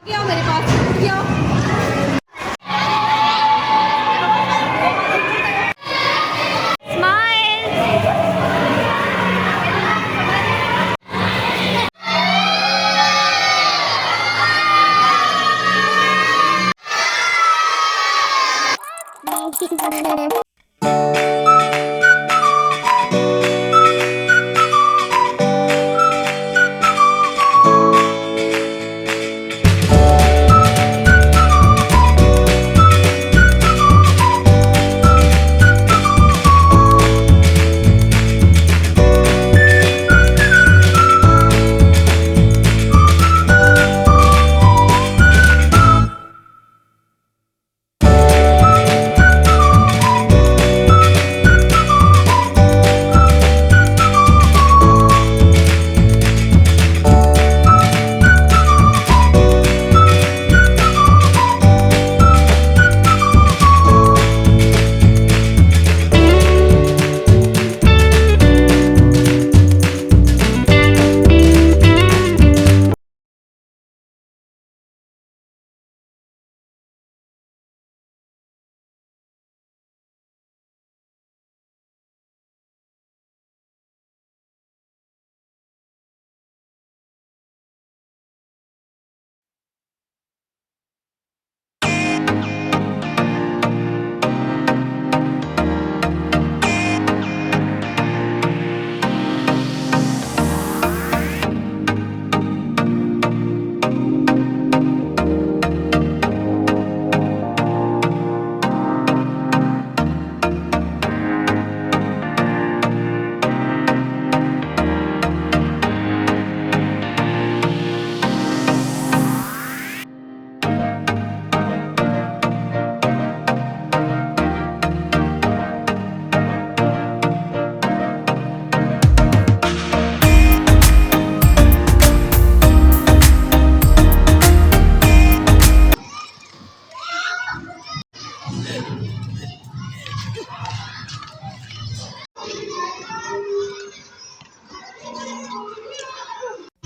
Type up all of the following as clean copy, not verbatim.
क्या मेरे पास क्या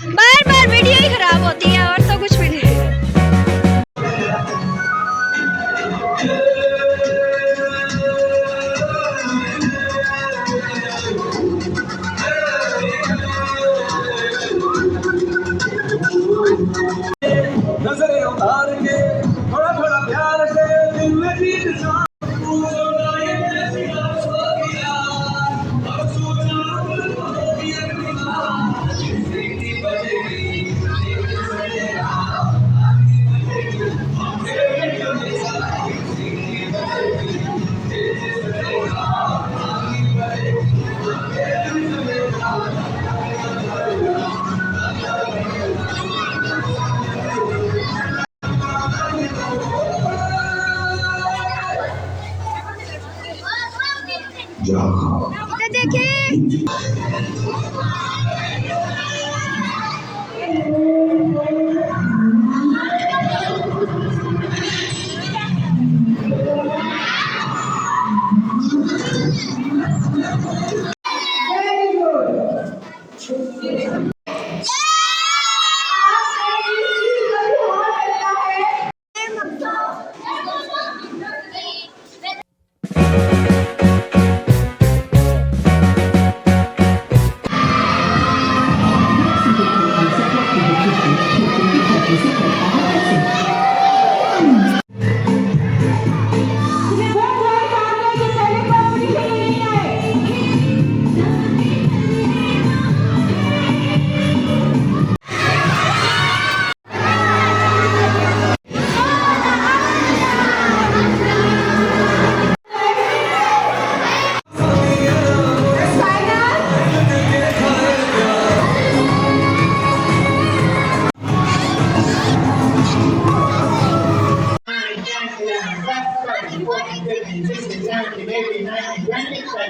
बार बार वीडियो ही खराब होती है और तो कुछ भी नहीं। नजरें उतार के थोड़ा थोड़ा प्यार से दिल में बीत जा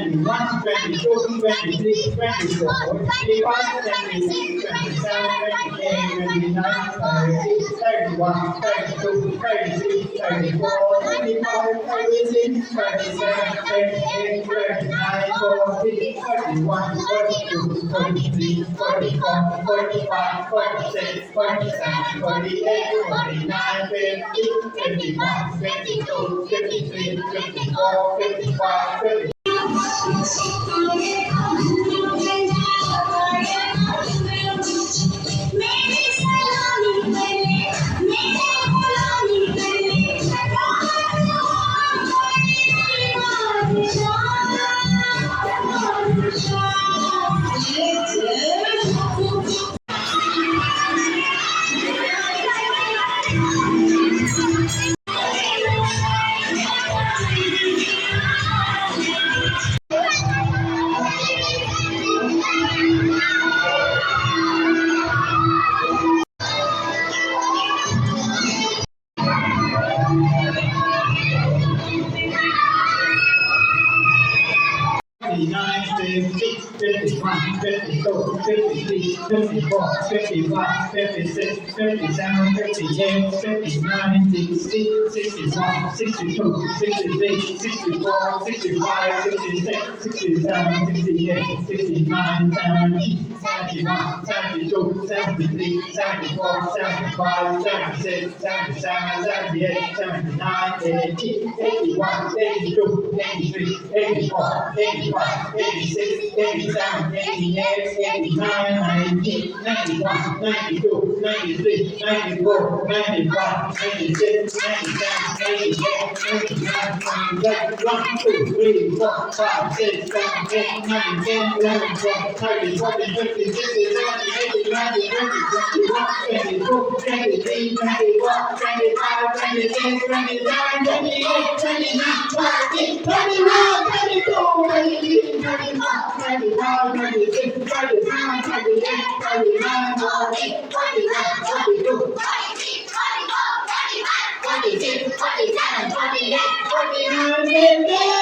21, 22, 23, 24, 25, 26, 27, 28, 29, 30, 31, 32, 33, 34, 35, 36, 37, 38, 39, 40, 41, 42, 43, 44, 45, 46, 47, 48, 49, 50, 51, 52, 53, 54, 55, 56. Nine, 50, 51, 52, 53, 54, 55, 56, 57, 58, 59, 60, 61, 62, 63, 64, 65, 66, 67, 68, 69, 70, 71, 72, 73, 74, 75, 76, 77, 78, 79, 80, 81, 82, 83, 84, 85, 86, 87, 88, 89, 90, 91, 92, 93, 94, 95, 96, 97, 98, 99, 100, 1, 2, 3, 4, 5, 6, 7, 8, 9, 10, 11, 12, 13, 14, 15, 16, 17, 18, 19, 20, 21, 22, 23, 24, 25, 26, 27, 28, 29, 30, 31, 32, 33, 34, 35, 36, 37, 38, 39, 40, 41, 42, 46, 47, 48, 49, 50.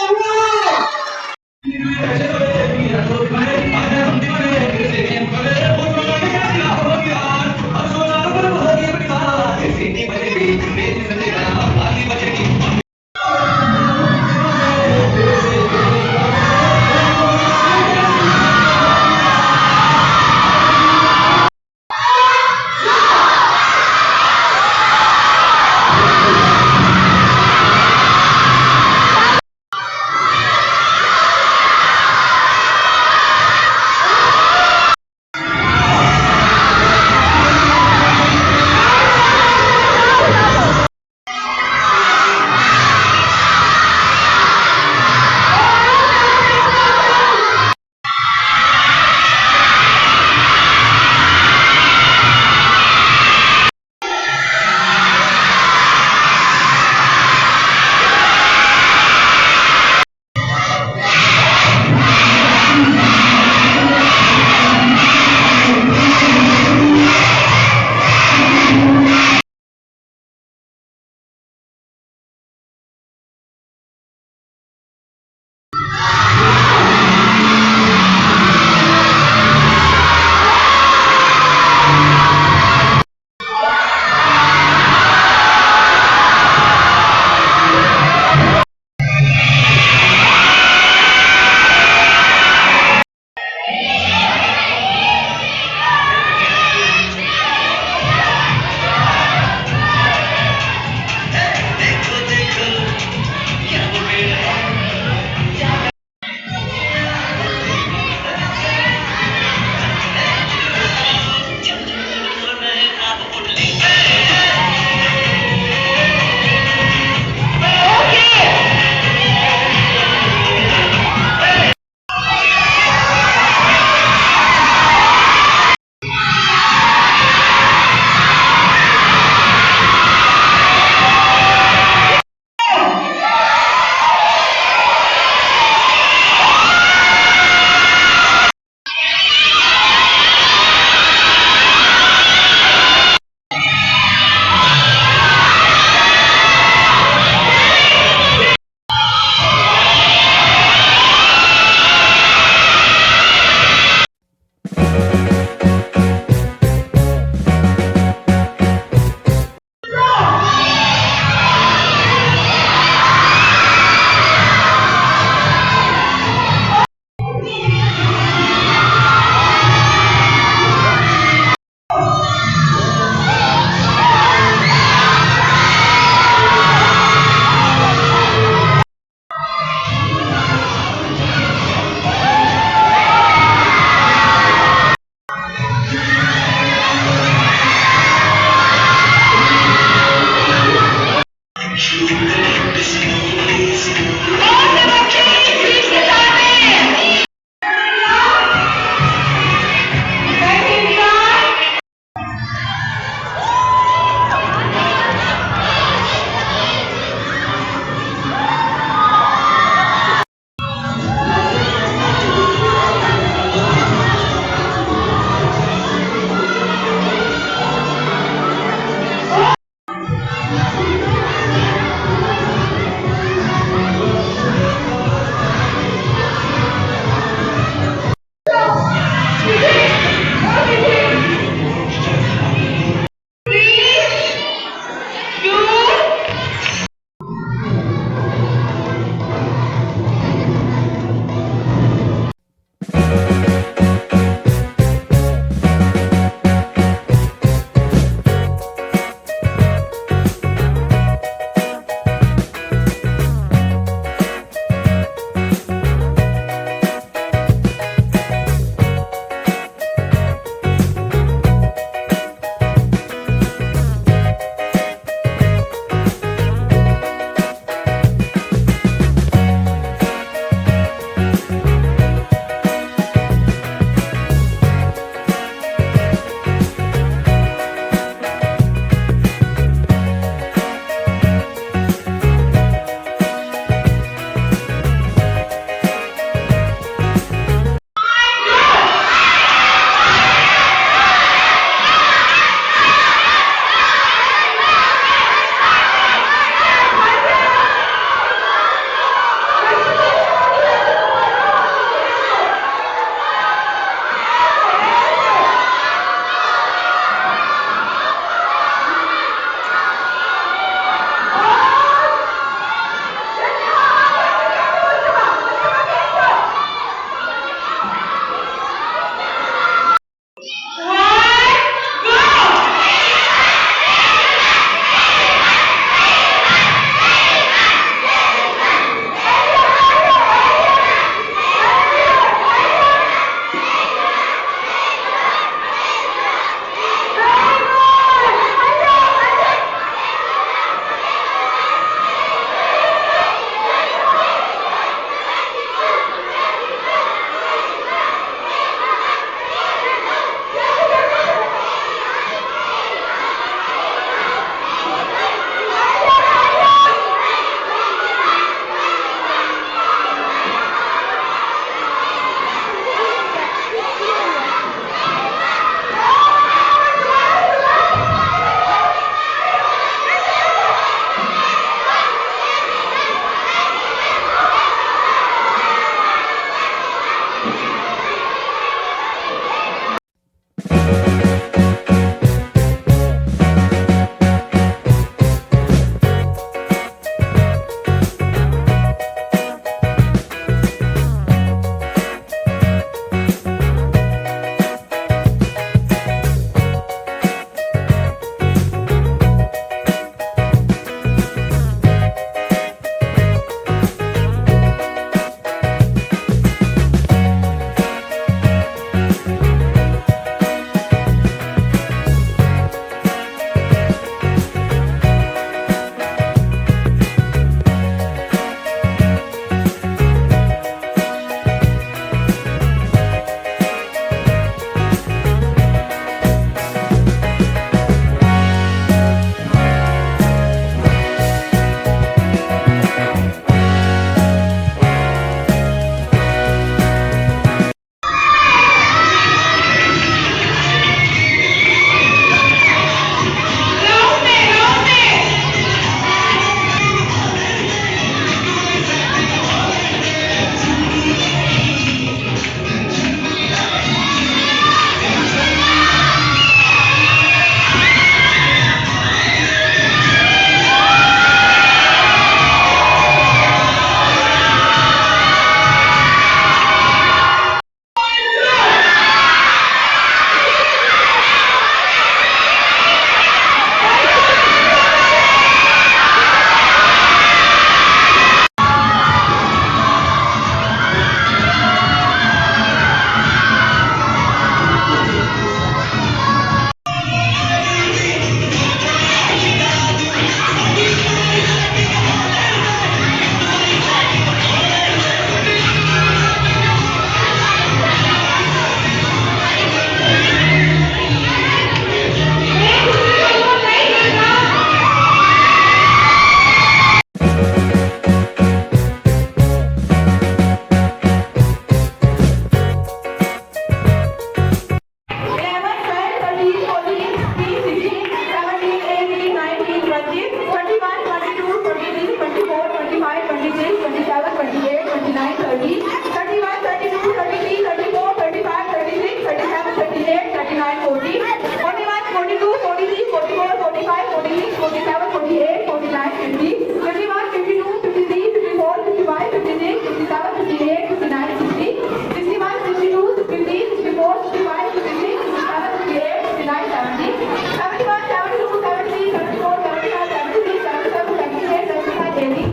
45, 46, 47, 48, 49, 50, 51, 52, 53, 54, 55, 56, 57, 58, 59, 60, 61, 62, 63, 64, 65, 66, 67, 68, 69, 70, 71, 72, 73, 74, 75, 76, 77, 78, 79, 80,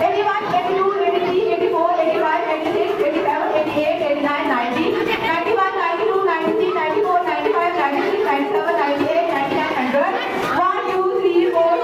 81, 82, 83, 84, 85, 86, 87, 88, 89, 90, 91, 92, 93, 94, 95, 96, 97, 98, 99, 100, 1, 2, 3, 4,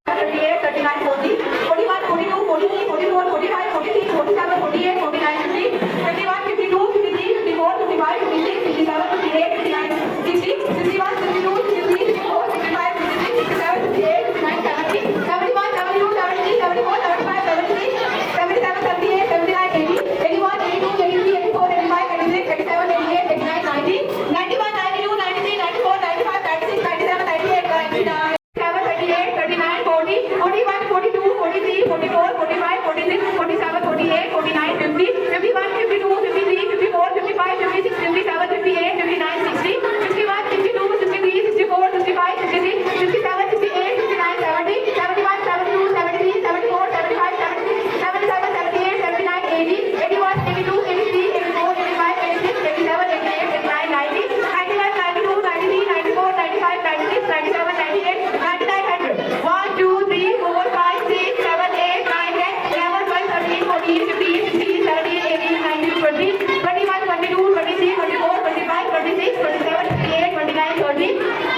38, 39, 40, 41, 42, 43, 44, 45, 46, 47, 48, 49, 50, 51, 52, 53, 54, 55, 56, 57, 58, 59, 60, 61, 62, 63, 64, 65, 66, 67, 68, 69, 70, 71, 72, 73, 74, 75, 76, 77, 78, 79, 80, 81, 82, 83, 84, 85, 86, 87, 88, 89, 90, 91, 92, 93, 94, 95, 96, 97, 98, 99. 38, 39, 40, 41, 42, 43, 44, 45, 46, 47, 48, 49, 50, 51, 52, 53, 54, 55, 56, 57, 58, 59, 60, 61, 62, 63, 64, 65, 66, 67, 68, 69, 70, 71, 72, 73, 74, 75, 76, 77, 78, 79, 80, 81, 82, 83, 84, 85, 86, 87, 88, 89, 90, 91, 92, 93, 94, 95, 96, 97, 98, 99, 100. 1, 2, 3, 4, 5, 6, 7, 8, 9, 10, 11, 12, 13, 14, 15, 16, 17, 18, 19, 20, 21, 22, 23, 24, 25, 26, 27, 28, 29, 30,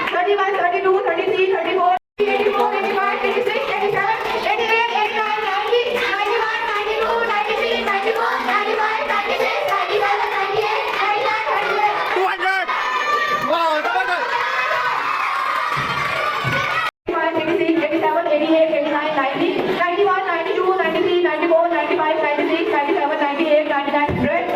31, 32, 33, 34, 84, 85, 86, 87, 88, 89, 90, 91, 92, 93, 94, 95, 96, 97, 98, 99, 100. 200. Wow, 200. 86, 87, 88, 89, 90, 91, 92, 93, 94, 95, 96, 97, 98, 99, 100.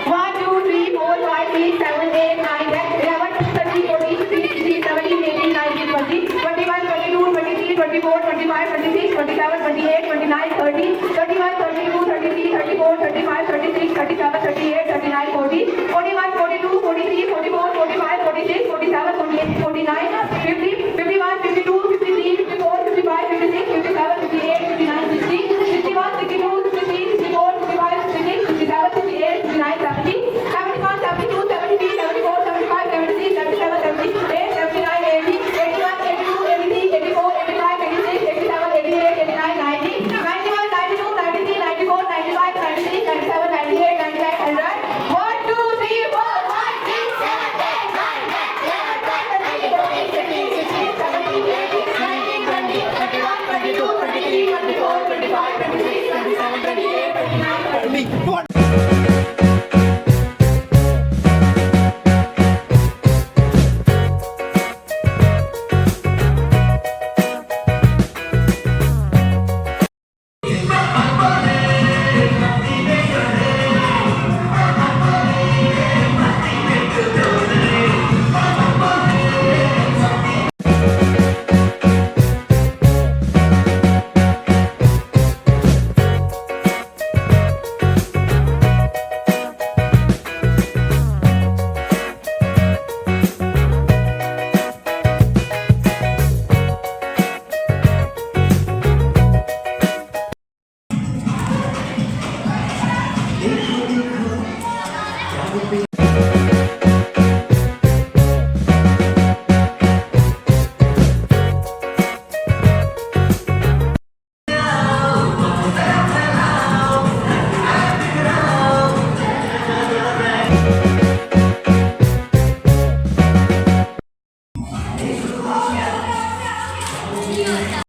1, 2, 3, 4, 5, 6, 7, 8, 9, 10, 11, 13, 14, 15, 16, 17, 18, 19, 20, 21, 22, 23, 24, 25, 26, 27, 28, 29, 30, 31, 32, 33, 34, 35, 36, 37, 38, 39, 40, 41, 42, 43, 44, 45, 46, 47, 48, 49, 50, 51, 52, 53, 54, 55, 56, 57, 58, 59, 60, 61, 62, 63, 64, 65, 66, 67, 68, 69, 70, 71, 72, 73, 74, 75, 76, 77, 78, 79, 80, 81, 82, 83, 84, 85, 86, 87, 88, 89, 90, 91, 92, 93, 94, 95, 96, 97, 98, 99, 100. 1, 2, 3, 4, 5, 6, 7, 8, 9, 10, 11, 12, 13, 14, 15, 16, 17, 18, 19, 20, 21, 22, 23, 24, 25, 26, 27, 28, 29, 30. 200.